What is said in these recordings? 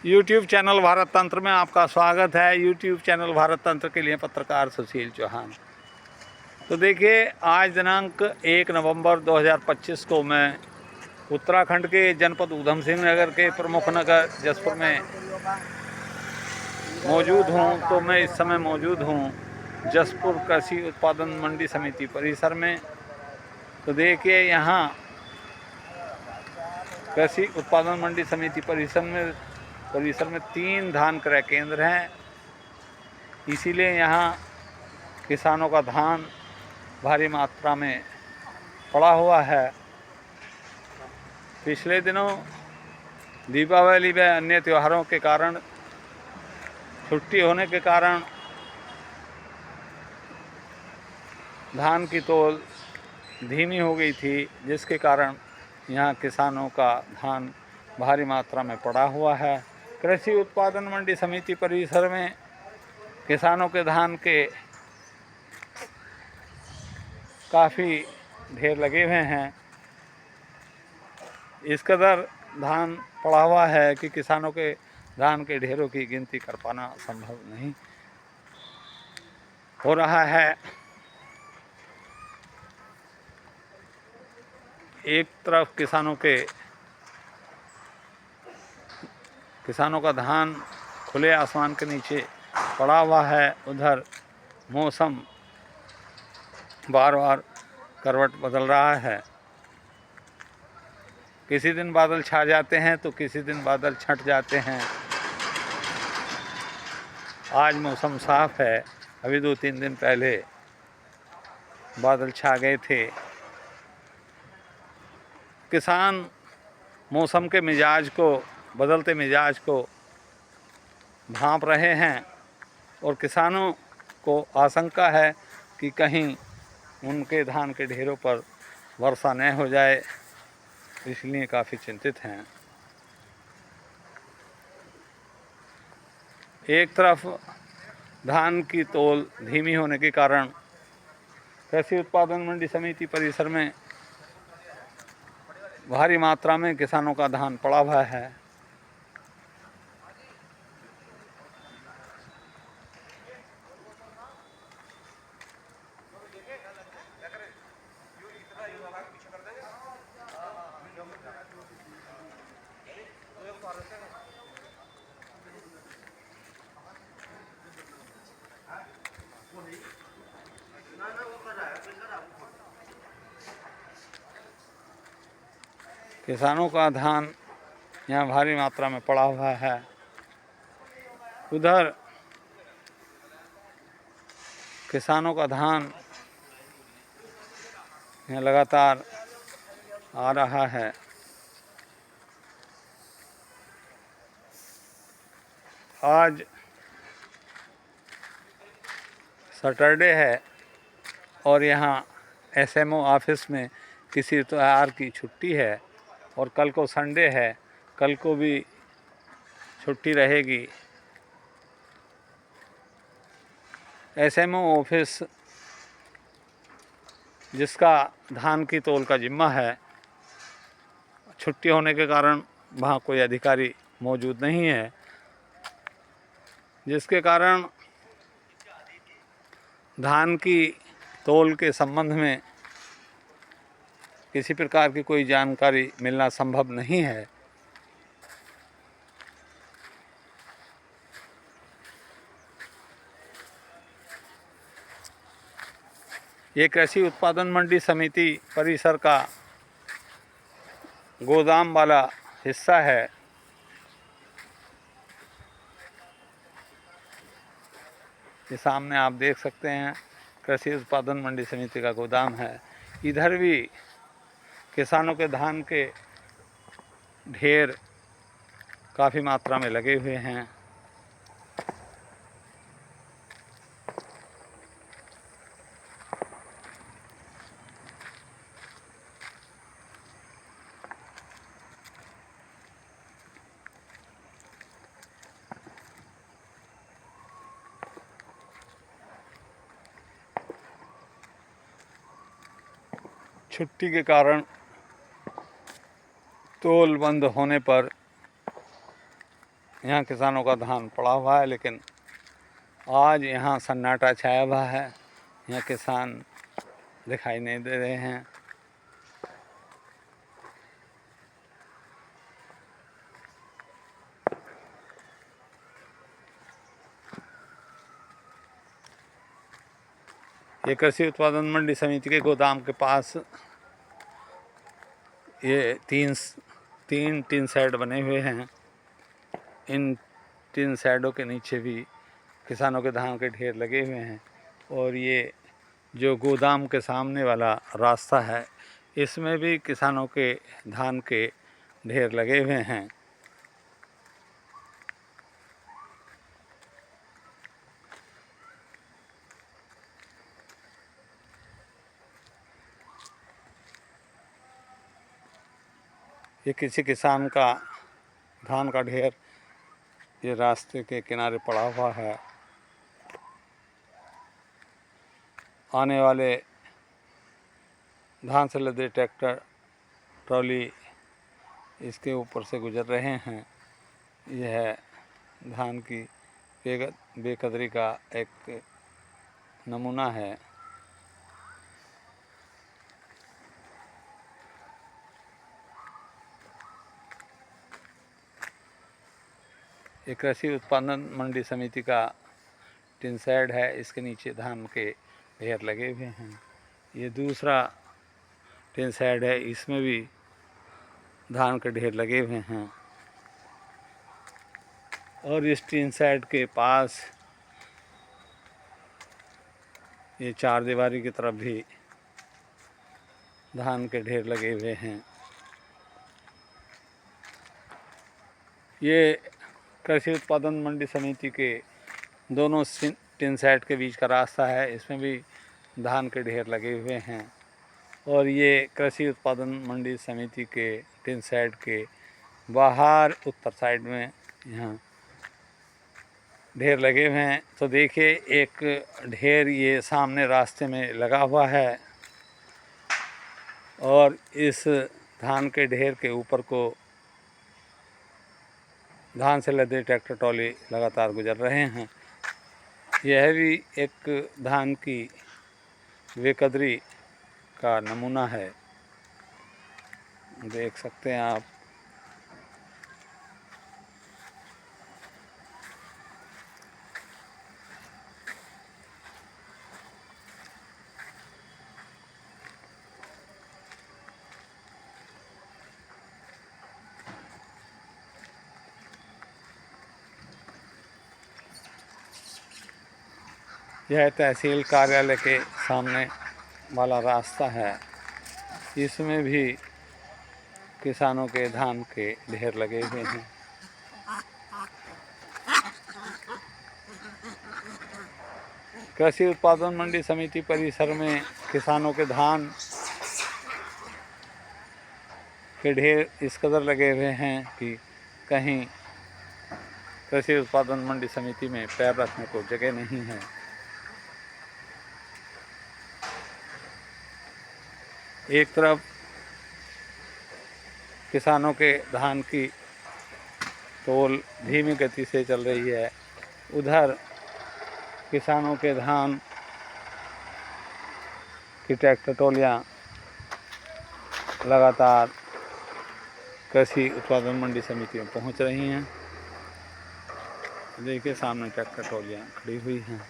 YouTube channel Bharat तंत्र में आपका स्वागत है। यूट्यूब चैनल भारत तंत्र के लिए पत्रकार सुशील चौहान। तो देखिए, आज दिनांक 1 नवंबर 2025 को मैं उत्तराखंड के जनपद ऊधम सिंह नगर के प्रमुख नगर जसपुर में मौजूद हूँ। तो मैं इस समय मौजूद हूँ जसपुर कृषि उत्पादन मंडी समिति परिसर में। तो देखिए, यहाँ कृषि उत्पादन मंडी समिति परिसर में 3 धान क्रय केंद्र हैं। इसीलिए यहाँ किसानों का धान भारी मात्रा में पड़ा हुआ है। पिछले दिनों दीपावली व अन्य त्योहारों के कारण, छुट्टी होने के कारण धान की तौल धीमी हो गई थी, जिसके कारण यहाँ किसानों का धान भारी मात्रा में पड़ा हुआ है। कृषि उत्पादन मंडी समिति परिसर में किसानों के धान के काफ़ी ढेर लगे हुए हैं। इस कदर धान पड़ा हुआ है कि किसानों के धान के ढेरों की गिनती कर पाना संभव नहीं हो रहा है। एक तरफ किसानों का धान खुले आसमान के नीचे पड़ा हुआ है, उधर मौसम बार बार करवट बदल रहा है। किसी दिन बादल छा जाते हैं तो किसी दिन बादल छंट जाते हैं। आज मौसम साफ है। अभी 2-3 दिन पहले बादल छा गए थे। किसान मौसम के बदलते मिजाज को भांप रहे हैं और किसानों को आशंका है कि कहीं उनके धान के ढेरों पर वर्षा न हो जाए, इसलिए काफ़ी चिंतित हैं। एक तरफ धान की तौल धीमी होने के कारण कृषि उत्पादन मंडी समिति परिसर में भारी मात्रा में किसानों का धान पड़ा हुआ है। किसानों का धान यहाँ भारी मात्रा में पड़ा हुआ है। उधर किसानों का धान यहाँ लगातार आ रहा है। आज सैटरडे है और यहाँ एसएमओ ऑफिस में किसी त्योहार की छुट्टी है और कल को संडे है, कल को भी छुट्टी रहेगी। एसएमओ ऑफिस, जिसका धान की तौल का जिम्मा है, छुट्टी होने के कारण वहाँ कोई अधिकारी मौजूद नहीं है, जिसके कारण धान की तौल के संबंध में किसी प्रकार की कोई जानकारी मिलना संभव नहीं है। ये कृषि उत्पादन मंडी समिति परिसर का गोदाम वाला हिस्सा है। ये सामने आप देख सकते हैं, कृषि उत्पादन मंडी समिति का गोदाम है। इधर भी किसानों के धान के ढेर काफ़ी मात्रा में लगे हुए हैं। छुट्टी के कारण तौल बंद होने पर यहाँ किसानों का धान पड़ा हुआ है, लेकिन आज यहाँ सन्नाटा छाया हुआ है। यहाँ किसान दिखाई नहीं दे रहे हैं। ये कृषि उत्पादन मंडी समिति के गोदाम के पास ये तीन टिन शेड बने हुए हैं। इन टिन शेडों के नीचे भी किसानों के धान के ढेर लगे हुए हैं। और ये जो गोदाम के सामने वाला रास्ता है, इसमें भी किसानों के धान के ढेर लगे हुए हैं। ये किसी किसान का धान का ढेर ये रास्ते के किनारे पड़ा हुआ है। आने वाले धान से लदे ट्रैक्टर ट्रॉली इसके ऊपर से गुजर रहे हैं। यह धान की बेकदरी का एक नमूना है। ये कृषि उत्पादन मंडी समिति का टिन शेड है। इसके नीचे धान के ढेर लगे हुए हैं। ये दूसरा टिन शेड है, इसमें भी धान के ढेर लगे हुए हैं। और इस टिन शेड के पास ये चार दीवारी की तरफ भी धान के ढेर लगे हुए हैं। ये कृषि उत्पादन मंडी समिति के दोनों टिन शेड के बीच का रास्ता है। इसमें भी धान के ढेर लगे हुए हैं। और ये कृषि उत्पादन मंडी समिति के टिन शेड के बाहर उत्तर साइड में यहाँ ढेर लगे हुए हैं। तो देखिए, एक ढेर ये सामने रास्ते में लगा हुआ है और इस धान के ढेर के ऊपर को धान से लदे ट्रैक्टर ट्रॉली लगातार गुजर रहे हैं। यह भी एक धान की बेकदरी का नमूना है, देख सकते हैं आप। यह तहसील कार्यालय के सामने वाला रास्ता है। इसमें भी किसानों के धान के ढेर लगे हुए हैं। कृषि उत्पादन मंडी समिति परिसर में किसानों के धान के ढेर इस कदर लगे हुए हैं कि कहीं कृषि उत्पादन मंडी समिति में पैर रखने को जगह नहीं है। एक तरफ किसानों के धान की तौल धीमी गति से चल रही है, उधर किसानों के धान की ट्रैक्टर ट्रॉलियाँ लगातार कृषि उत्पादन मंडी समिति में पहुंच रही हैं। देखिए, सामने ट्रैक्टर ट्रॉलियाँ खड़ी हुई हैं।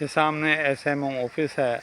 ये सामने SMO ऑफिस है।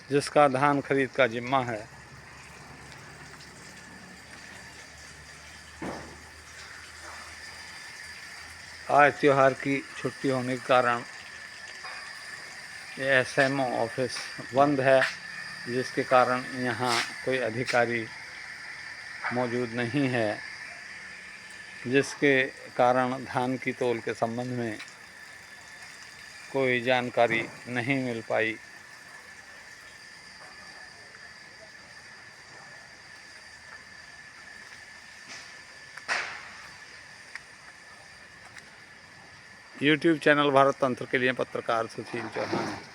जिसका धान खरीद का जिम्मा है। आज त्यौहार की छुट्टी होने के कारण ये SMO ऑफिस बंद है, जिसके कारण यहाँ कोई अधिकारी मौजूद नहीं है, जिसके कारण धान की तौल के संबंध में कोई जानकारी नहीं मिल पाई। यूट्यूब चैनल भारत तंत्र के लिए पत्रकार सुशील चौहान।